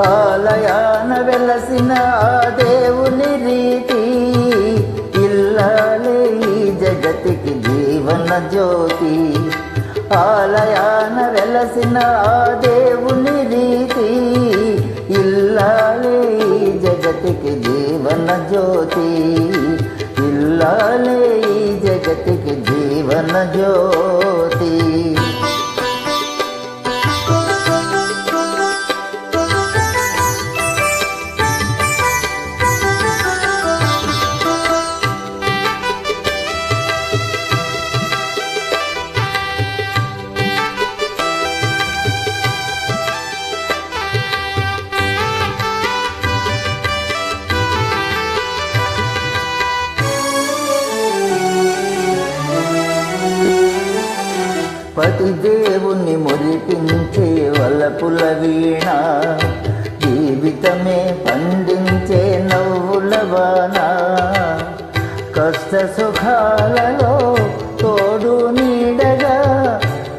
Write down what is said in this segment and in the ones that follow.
ఆలయాన వెలసిన ఆ దేవుని రీతి ఇల్లాలే ఈ జగతికి జీవన జ్యోతి. ఆలయాన వెలసిన ఆ దేవుని రీతి ఇల్లాలే ఈ జగతికి జీవన జ్యోతి. ఇల్లాలే ఈ జగతికి జీవన జ్యోతి. పతి దేవుని మురిపించే వలపుల వీణ, జీవితమే పండించే నవ్వుల వాన. కష్ట సుఖాలలో తోడు నీడగా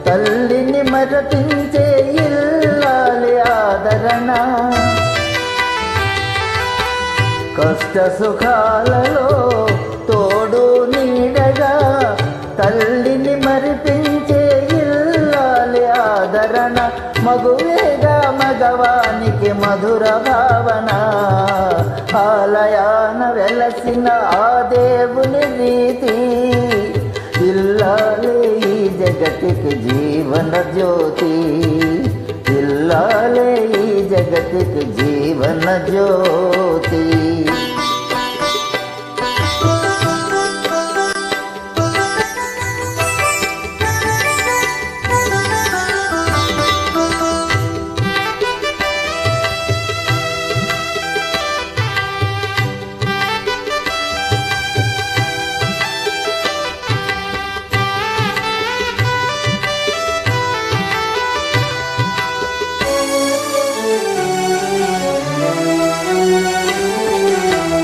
తల్లిని మరపించే ఇల్లాలి ఆదరణ. కష్ట సుఖాలలో తోడు నీడగా తల్లిని మరిపించే ఇల్లాలి ఆదరణ. మగువేగా మగవానికి మధుర భావన. ఆలయాన వెలసిన ఆ దేవుని రీతి ఇల్లాలి ఈ జగతికి జీవన జ్యోతి. ఇల్లాలి ఈ జగతికి జీవన జ్యోతి.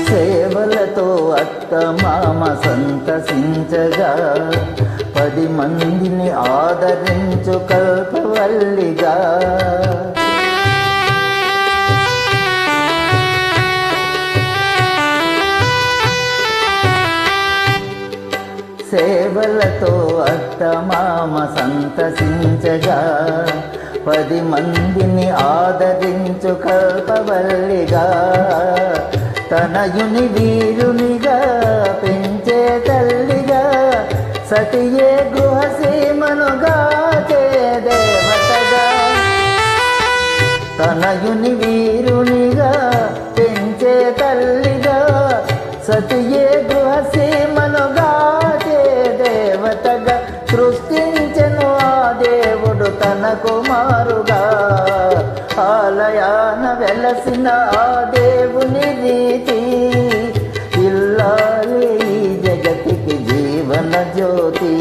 సేవలతో అత్త మామ సంతసించగా 10 మందిని ఆదరించు కల్పవల్లిగా. సేవలతో అత్త మామ సంతసించగా 10 మందిని ఆదరించు కల్పవల్లిగా. తనయుని వీరునిగా పెంచే తల్లిగా సతియే గృహసీమనుగా చే దేవతగా. తనయుని వీరునిగా పెంచే తల్లిగా సతియే గృహసీమనుగా చే దేవతగా. సృష్టించెను ఆ దేవుడు తన కుమారుగా. ఆలయాన వెలసిన ఆ దేవుని రీతి ఇల్లాలి ఈ జగతికి జీవన జ్యోతి.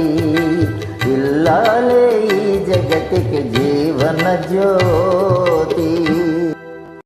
ఇల్లాలి ఈ జగతికి జీవన జ్యోతి.